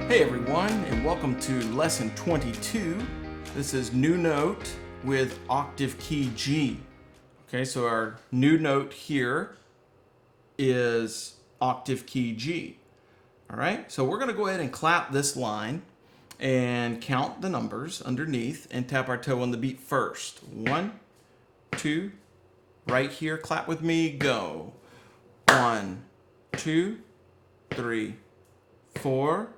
Hey everyone, and welcome to lesson 22. This is new note with octave key G. Okay, so our new note here is octave key G. All right, so we're going to go ahead and clap this line and count the numbers underneath and tap our toe on the beat first. 1, 2, right here, clap with me, go. 1, 2, 3, 4.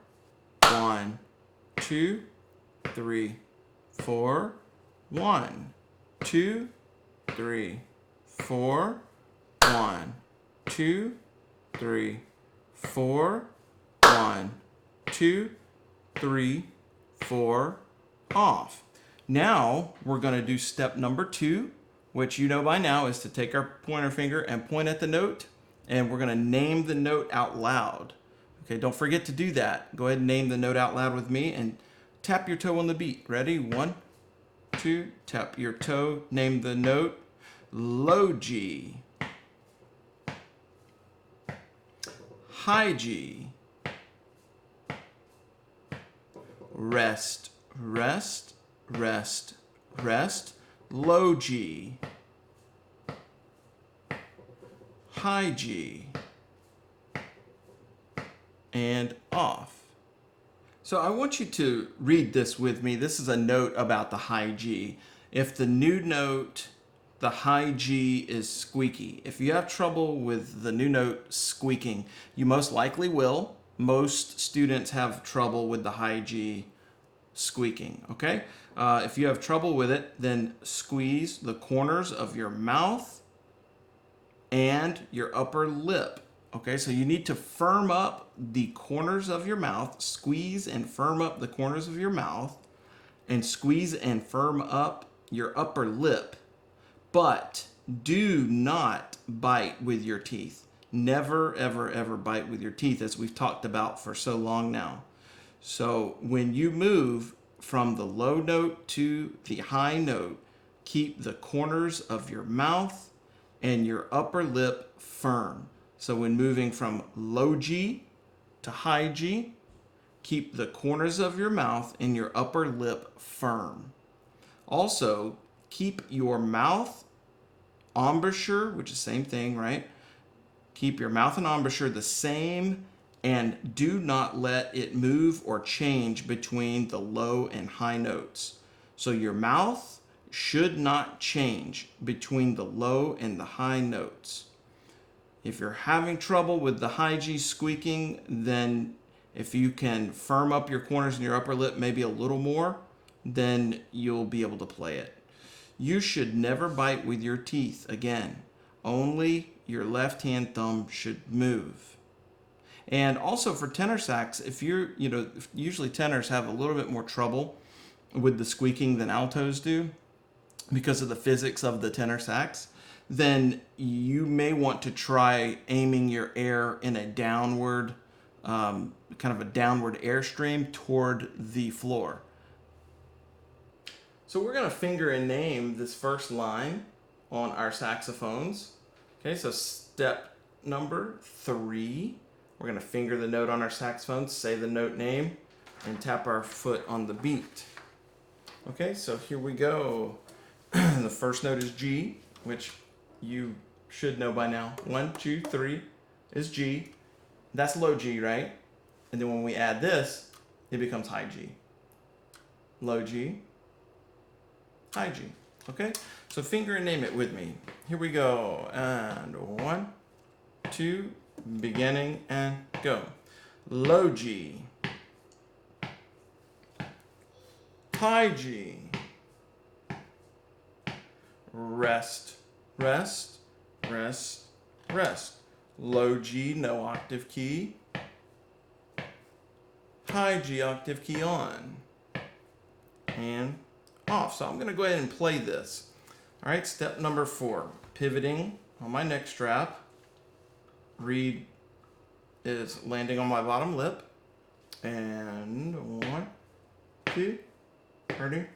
1, 2, 3, 4. 1, 2, 3, 4. 1, 2, 3, 4. 1, 2, 3, 4. Off. Now we're going to do step number 2, which you know by now is to take our pointer finger and point at the note, and we're going to name the note out loud. Okay, don't forget to do that. Go ahead and name the note out loud with me and tap your toe on the beat. Ready? 1, 2, tap your toe, name the note. Low G. High G. Rest, rest, rest, rest. Low G. High G. And off. So I want you to read this with me. This is a note about the high G. If the new note, the high G, is squeaky, if you have trouble with the new note squeaking, you most likely will. Most students have trouble with the high G squeaking, okay? If you have trouble with it, then squeeze the corners of your mouth and your upper lip. Okay, so you need to firm up the corners of your mouth, squeeze and firm up the corners of your mouth, and squeeze and firm up your upper lip. But do not bite with your teeth. Never, ever, ever bite with your teeth, as we've talked about for so long now. So when you move from the low note to the high note, keep the corners of your mouth and your upper lip firm. So when moving from low G to high G, keep the corners of your mouth and your upper lip firm. Also, keep your mouth embouchure, which is the same thing, right? Keep your mouth and embouchure the same, and do not let it move or change between the low and high notes. So your mouth should not change between the low and the high notes. If you're having trouble with the high G squeaking, then if you can firm up your corners and your upper lip maybe a little more, then you'll be able to play it. You should never bite with your teeth again. Only your left hand thumb should move. And also for tenor sax, if usually tenors have a little bit more trouble with the squeaking than altos do because of the physics of the tenor sax, then you may want to try aiming your air in a downward, kind of a downward airstream toward the floor. So we're going to finger and name this first line on our saxophones. Okay, so step number 3, we're going to finger the note on our saxophones, say the note name, and tap our foot on the beat. Okay, so here we go. The first note is G, which you should know by now. 1, 2, 3 is G. That's low G, right? And then when we add this, it becomes high G. Low G, high G. Okay? So finger and name it with me. Here we go. And 1, 2, beginning and go. Low G. High G. Rest. Rest, rest, rest. Low G, no octave key. High G, octave key on. And off. So I'm going to go ahead and play this. All right, step number 4. Pivoting on my neck strap. Reed is landing on my bottom lip. And 1, 2, ready?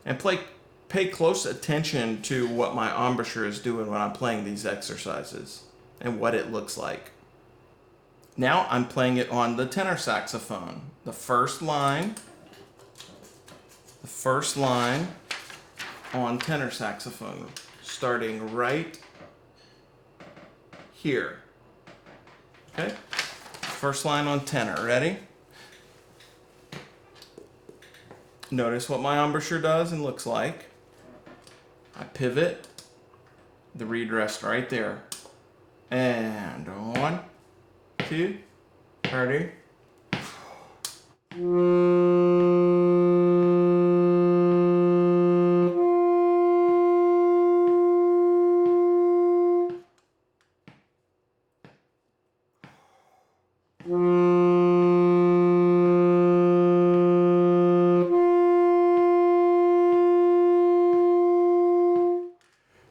And pay close attention to what my embouchure is doing when I'm playing these exercises and what it looks like. Now I'm playing it on the tenor saxophone. The first line on tenor saxophone, starting right here. Okay? First line on tenor. Ready? Notice what my embouchure does and looks like. I pivot, the reed rests right there. And 1, 2, 30.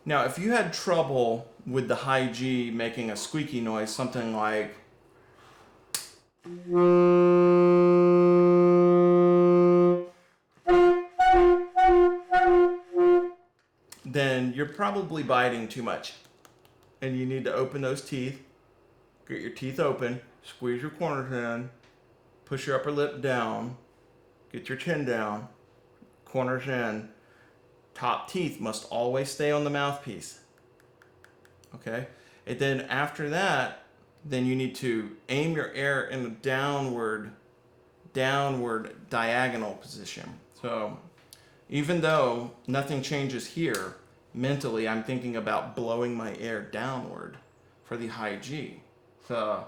Now, if you had trouble with the high G making a squeaky noise, something like then you're probably biting too much. And you need to open those teeth, get your teeth open, squeeze your corners in, push your upper lip down, get your chin down, corners in. Top teeth must always stay on the mouthpiece. Okay? And then after that, then you need to aim your air in a downward diagonal position. So even though nothing changes here, mentally I'm thinking about blowing my air downward for the high G. So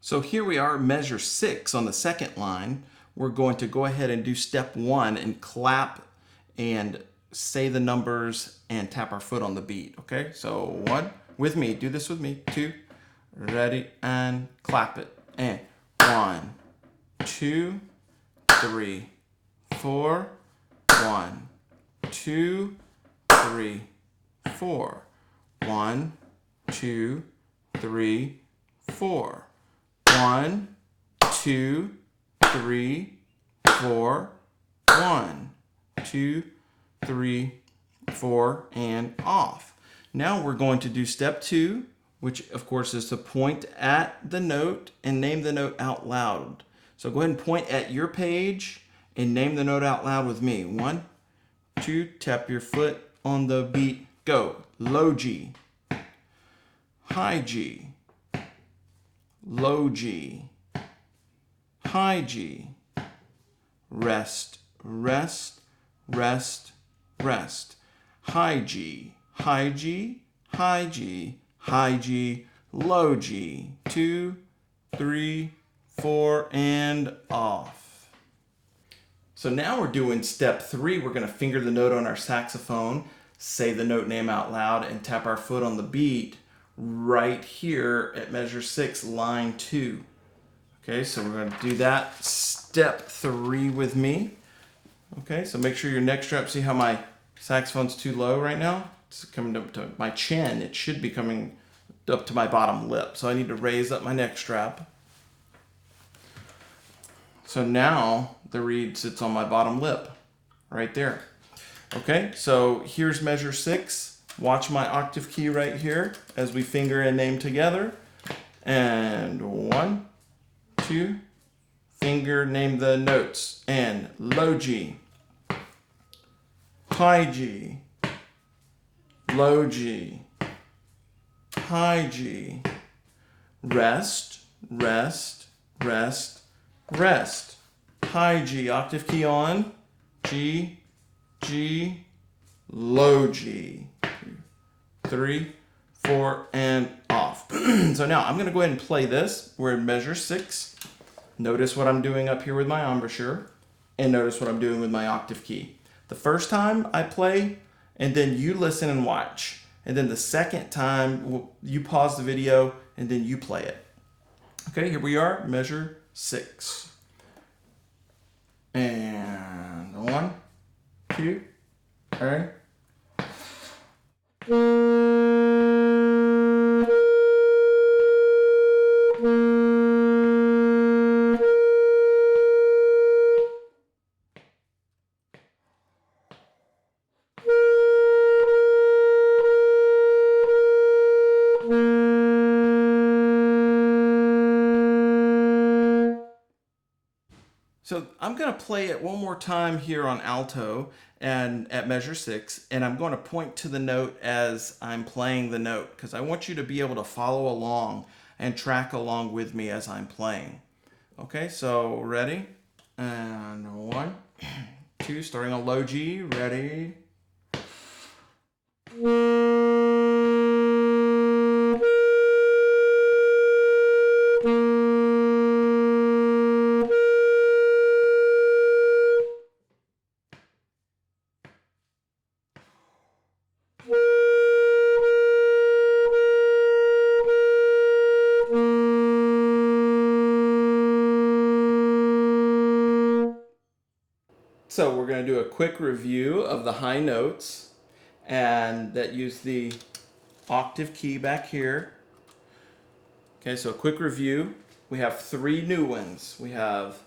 So here we are, measure 6 on the second line. We're going to go ahead and do step 1 and clap and say the numbers and tap our foot on the beat, okay? So 1, with me, do this with me, 2, ready, and clap it. And 1, 2, 3, 4, 1, 2, 3, 4, 1, 2, 3, 4. 1, 2, 3, 4, 1, 2, 3, 4, and off. Now we're going to do step 2, which of course is to point at the note and name the note out loud. So go ahead and point at your page and name the note out loud with me. 1, 2, tap your foot on the beat, go. Low G, high G, low G, high G, rest, rest, rest, rest, high G, high G, high G, high G, low G, 2, 3, 4, and off. So now we're doing step 3. We're going to finger the note on our saxophone, say the note name out loud, and tap our foot on the beat right here at measure 6, line 2. Okay, so we're going to do that step 3 with me. Okay, so make sure your neck strap, see how my saxophone's too low right now? It's coming up to my chin. It should be coming up to my bottom lip. So I need to raise up my neck strap. So now the reed sits on my bottom lip, right there. Okay, so here's measure 6. Watch my octave key right here as we finger and name together. And 1, 2, finger, name the notes. And low G, high G, low G, high G, rest, rest, rest, rest. High G, octave key on, G, G, low G. 3, 4, and off. So now I'm going to go ahead and play this. We're in measure 6. Notice what I'm doing up here with my embouchure, and notice what I'm doing with my octave key. The first time I play, and then you listen and watch. And then the second time, you pause the video, and then you play it. Okay, here we are, measure 6. And 1, 2, 3. So I'm going to play it one more time here on alto and at measure 6, and I'm going to point to the note as I'm playing the note because I want you to be able to follow along and track along with me as I'm playing. Okay, so ready? And 1, 2, starting on low G, ready? So we're going to do a quick review of the high notes and that use the octave key back here. Okay, so a quick review. We have 3 new ones. We have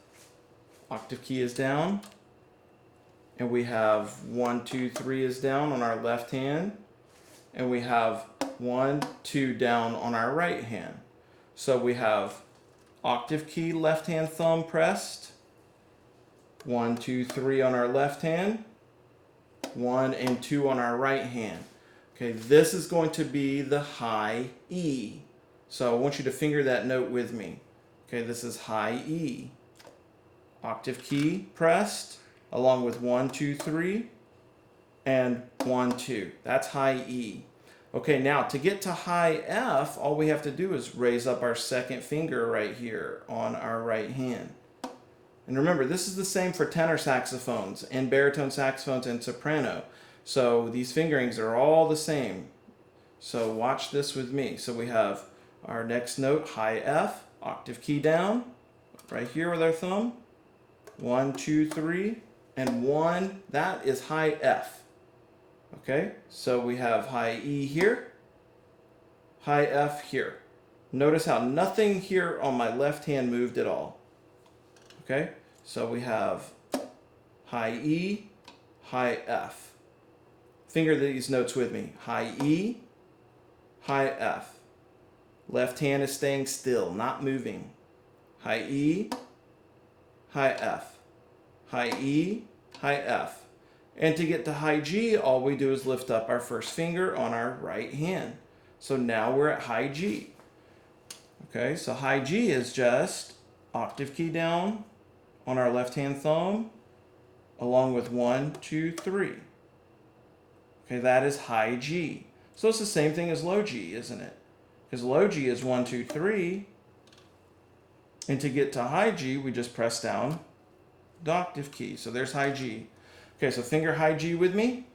octave key is down, and we have 1, 2, 3 is down on our left hand, and we have 1, 2 down on our right hand. So we have octave key, left hand thumb pressed, 1, 2, 3 on our left hand, 1 and 2 on our right hand. Okay, this is going to be the high E. So I want you to finger that note with me. Okay, this is high E. Octave key pressed, along with 1, 2, 3, and 1, 2. That's high E. Okay, now to get to high F, all we have to do is raise up our second finger right here on our right hand. And remember, this is the same for tenor saxophones and baritone saxophones and soprano. So these fingerings are all the same. So watch this with me. So we have our next note, high F, octave key down, right here with our thumb. 1, 2, 3, and 1. That is high F. Okay, so we have high E here, high F here. Notice how nothing here on my left hand moved at all. Okay, so we have high E, high F. Finger these notes with me. High E, high F. Left hand is staying still, not moving. High E, high F. High E, high F. And to get to high G, all we do is lift up our first finger on our right hand. So now we're at high G. Okay, so high G is just octave key down on our left hand thumb, along with 1, 2, 3. Okay, that is high G. So it's the same thing as low G, isn't it? Because low G is 1, 2, 3. And to get to high G, we just press down the octave key. So there's high G. Okay, so finger high G with me.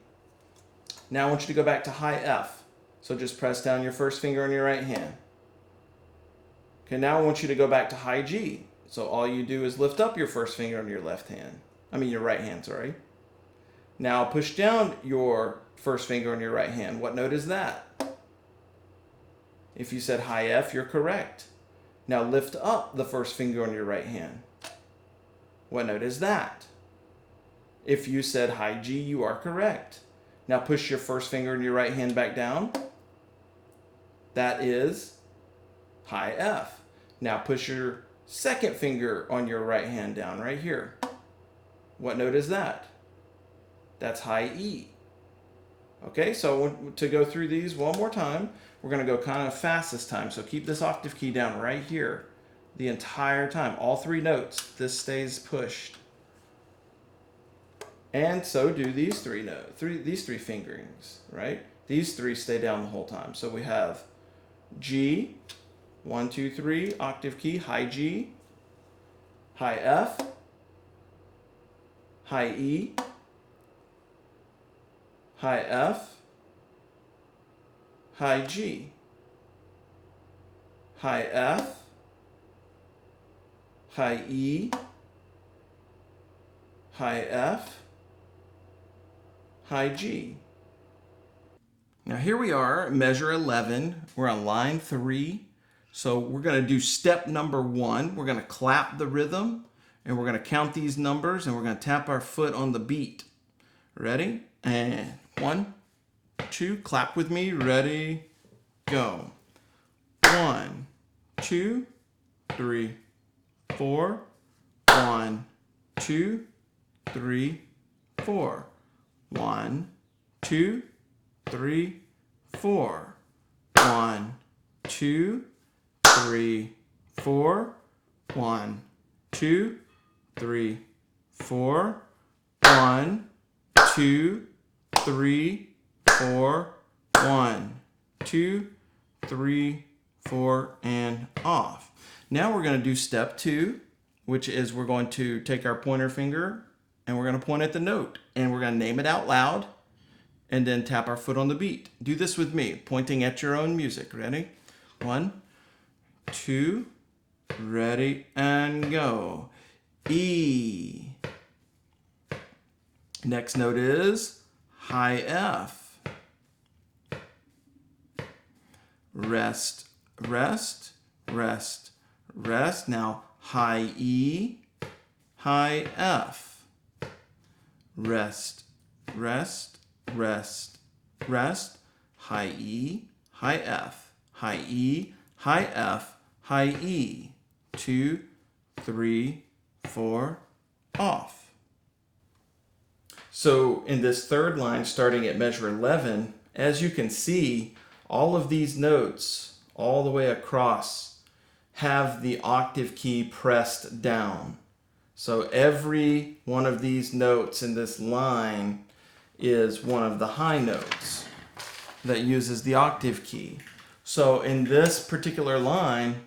Now I want you to go back to high F. So just press down your first finger on your right hand. Okay, now I want you to go back to high G. So all you do is lift up your first finger on your left hand. Your right hand, sorry. Now push down your first finger on your right hand. What note is that? If you said high F, you're correct. Now lift up the first finger on your right hand. What note is that? If you said high G, you are correct. Now push your first finger on your right hand back down. That is high F. Now push your second finger on your right hand down right here. What note is that? That's high E. Okay, so to go through these one more time, we're going to go kind of fast this time. So keep this octave key down right here the entire time. All 3 notes, this stays pushed. And so do these 3 notes, these 3 fingerings, right? These 3 stay down the whole time. So we have G, 1, 2, 3, octave key, high G, high F, high E, high F, high G, high F, high E, high F, high G. Now here we are, measure 11. We're on line 3. So we're going to do step number 1. We're going to clap the rhythm, and we're going to count these numbers, and we're going to tap our foot on the beat. Ready? And 1, 2, clap with me. Ready? Go. 1, 2, 3, 4. 1, 2, 3, 4. 1, 2, 3, 4. 1, 2, 3, 4. 1, 2, 3, 4. 1, 2, 3, 4. 1, 2, 3, 4, and off. Now we're going to do step 2, which is we're going to take our pointer finger and we're going to point at the note and we're going to name it out loud and then tap our foot on the beat. Do this with me, pointing at your own music. Ready? 1, 2, ready, and go. E. Next note is high F. Rest, rest, rest, rest. Now high E, high F. Rest, rest, rest, rest. High E, high F. High E, high F, high E. 2, 3, 4, off. So in this third line, starting at measure 11, as you can see, all of these notes, all the way across, have the octave key pressed down. So every one of these notes in this line is one of the high notes that uses the octave key. So in this particular line,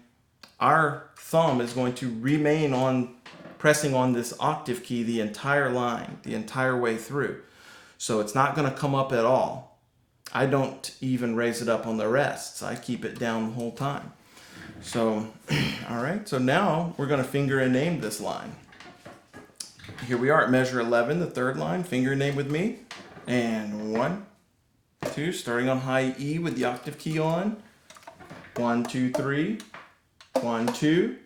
our thumb is going to remain on pressing on this octave key the entire line, the entire way through. So it's not going to come up at all. I don't even raise it up on the rests. I keep it down the whole time. So, all right, so now we're going to finger and name this line. Here we are at measure 11, the third line. Finger and name with me. And 1, 2, starting on high E with the octave key on. 1, 2, 3. 1, 2.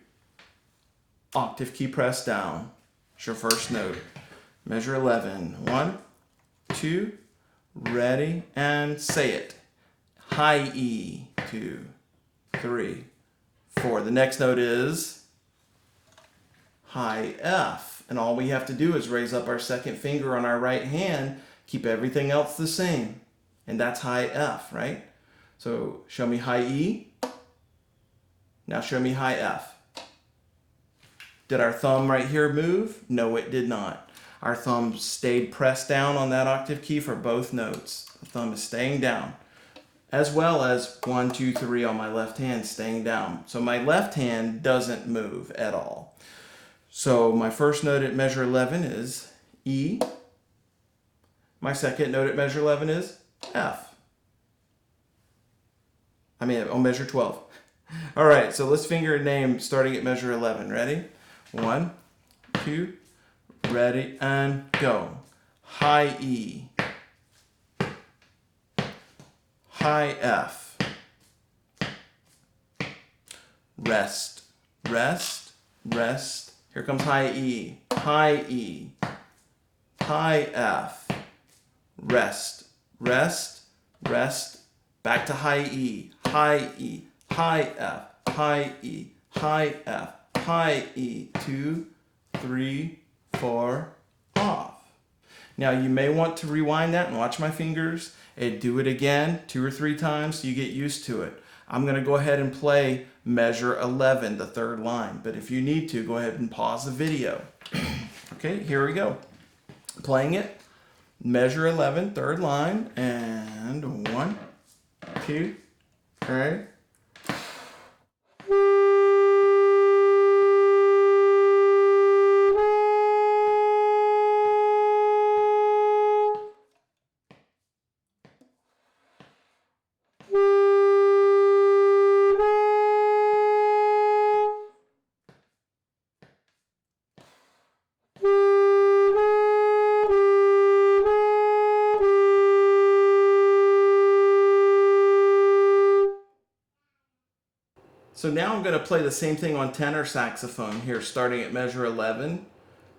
Octave key pressed down. It's your first note. Measure 11. 1, 2, ready, and say it. High E. 2, 3, 4. The next note is high F. And all we have to do is raise up our second finger on our right hand, keep everything else the same. And that's high F, right? So show me high E. Now show me high F. Did our thumb right here move? No, it did not. Our thumb stayed pressed down on that octave key for both notes. The thumb is staying down, as well as 1, 2, 3 on my left hand staying down. So my left hand doesn't move at all. So my first note at measure 11 is E. My second note at measure 11 is F. I mean, on measure 12. All right, so let's finger and name starting at measure 11. Ready? 1, 2, ready, and go. High E. High F. Rest, rest, rest. Here comes high E. High E. High F. Rest, rest, rest. Back to high E. High E. High F. High E. High F. High E. 2, 3, 4, off. Now you may want to rewind that and watch my fingers and do it again 2 or 3 times so you get used to it. I'm going to go ahead and play measure 11, the third line, but if you need to, go ahead and pause the video. Okay, here we go. Playing it, measure 11, third line, and 1, 2, 3. So now I'm going to play the same thing on tenor saxophone here, starting at measure 11.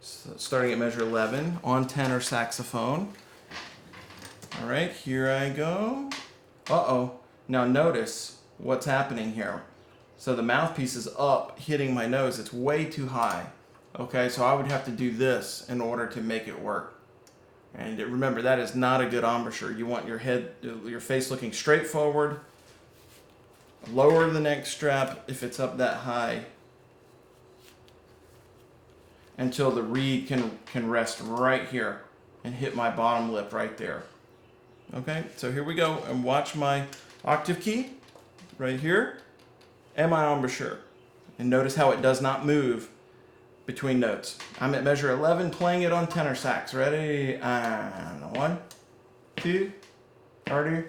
Starting at measure 11 on tenor saxophone. All right, here I go. Uh-oh. Now notice what's happening here. So the mouthpiece is up, hitting my nose. It's way too high. Okay, so I would have to do this in order to make it work. And remember, that is not a good embouchure. You want your head, your face looking straight forward. Lower the neck strap if it's up that high until the reed can rest right here and hit my bottom lip right there. Okay, so here we go, and watch my octave key right here and my embouchure. And notice how it does not move between notes. I'm at measure 11 playing it on tenor sax. Ready? And 1, 2, 3.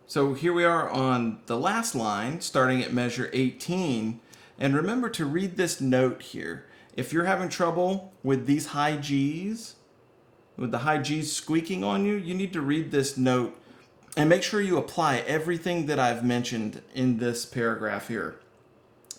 So here we are on the last line, starting at measure 18. And remember to read this note here. If you're having trouble with these high G's, with the high G's squeaking on you, you need to read this note and make sure you apply everything that I've mentioned in this paragraph here.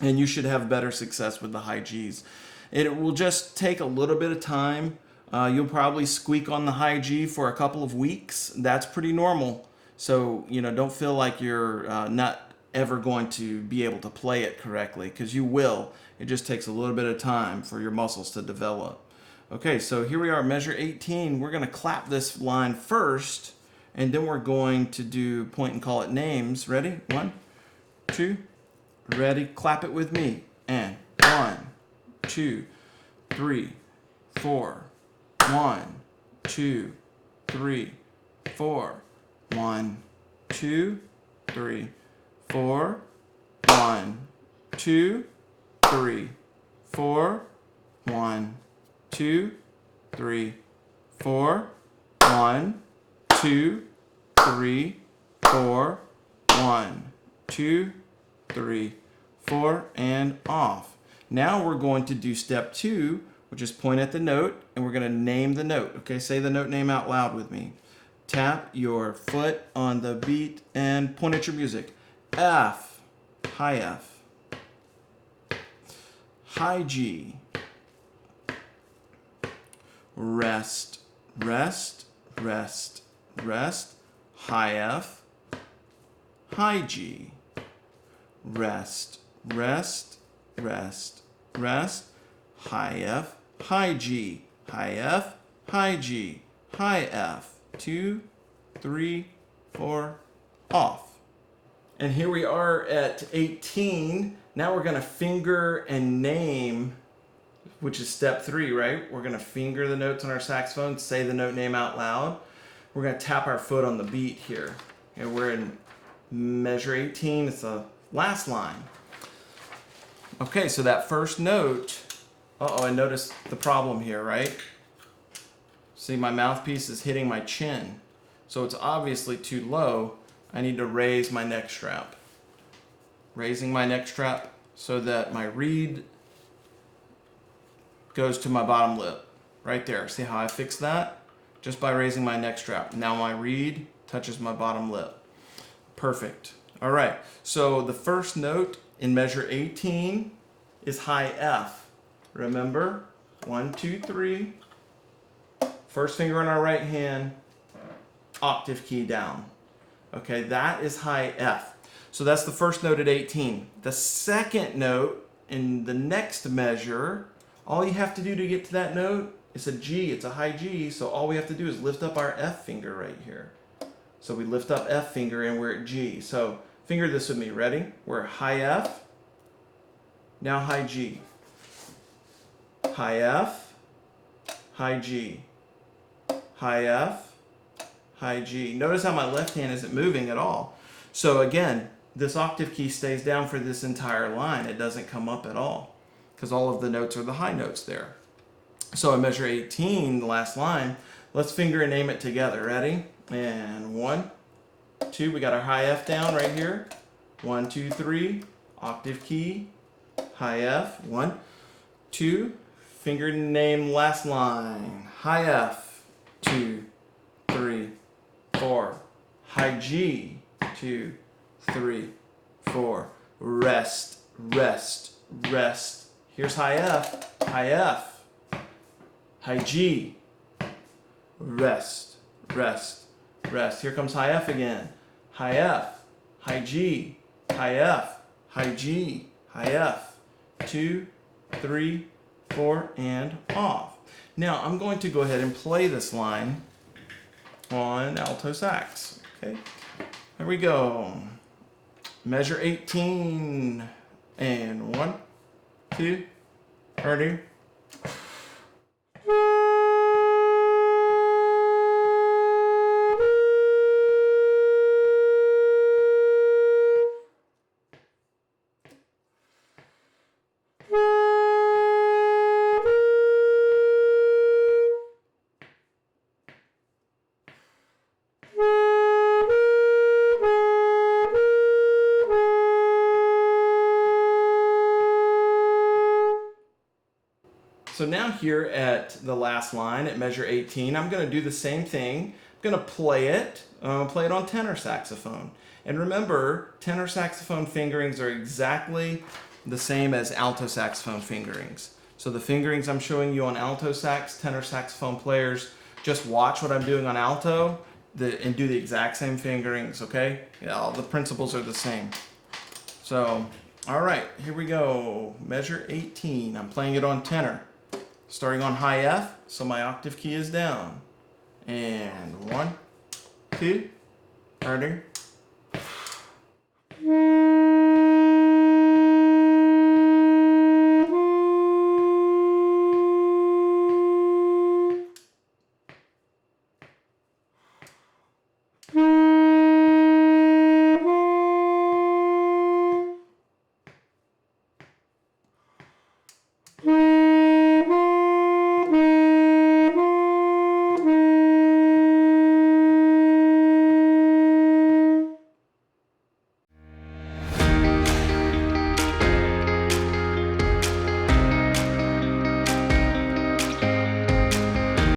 And you should have better success with the high G's. It will just take a little bit of time. You'll probably squeak on the high G for a couple of weeks. That's pretty normal. So, don't feel like you're not ever going to be able to play it correctly, because you will. It just takes a little bit of time for your muscles to develop. Okay, so here we are, measure 18. We're going to clap this line first, and then we're going to do point and call it names. Ready? 1, 2, ready? Clap it with me. And 1, 2, 3, 4. 1, 2, 3, 4. 1, 2, 3, 4. 1, 2, 3, 4. 1, 2, 3, 4. 1, 2, 3, 4. 1, 2, 3, 4, and off. Now we're going to do step 2, which is point at the note, and we're going to name the note. Okay, say the note name out loud with me. Tap your foot on the beat and point at your music. F, high F. High G. Rest, rest, rest, rest. High F. High G. Rest, rest, rest, rest. High F. High G. High F. High G. High F. 2, 3, 4, off. And here we are at 18. Now we're going to finger and name, which is step 3, right? We're going to finger the notes on our saxophone, say the note name out loud. We're going to tap our foot on the beat here. And we're in measure 18. It's the last line. Okay, so that first note, and notice the problem here, right? See, my mouthpiece is hitting my chin, so it's obviously too low. I need to raise my neck strap. Raising my neck strap so that my reed goes to my bottom lip. Right there. See how I fix that? Just by raising my neck strap. Now my reed touches my bottom lip. Perfect. All right, so the first note in measure 18 is high F. Remember? 1, 2, 3. First finger on our right hand, octave key down. Okay, that is high F. So that's the first note at 18. The second note in the next measure, all you have to do to get to that note is a G. It's a high G, so all we have to do is lift up our F finger right here. So we lift up F finger and we're at G. So finger this with me. Ready? We're high F, now high G. High F, high G. High F, high G. Notice how my left hand isn't moving at all. So again, this octave key stays down for this entire line. It doesn't come up at all because all of the notes are the high notes there. So in measure 18, the last line, let's finger and name it together. Ready? And 1, 2, we got our high F down right here. 1, 2, 3, octave key, high F. 1, 2, Finger name last line. High F, 2, 3, 4. High G, 2, 3, 4. Rest, rest, rest. Here's high F, high G. Rest, rest, rest. Here comes high F again. High F, high G, high F, high G, high F. 2, 3, 4, and off. Now I'm going to go ahead and play this line on alto sax. Okay, here we go. Measure 18 and 1, 2, 30. So now here at the last line at measure 18, I'm going to do the same thing. I'm going to play it on tenor saxophone. And remember, tenor saxophone fingerings are exactly the same as alto saxophone fingerings. So the fingerings I'm showing you on alto sax, tenor saxophone players, just watch what I'm doing on alto and do the exact same fingerings, okay? Yeah, all the principles are the same. So, all right, here we go. Measure 18. I'm playing it on tenor. Starting on high F, so my octave key is down. And 1, 2, 30.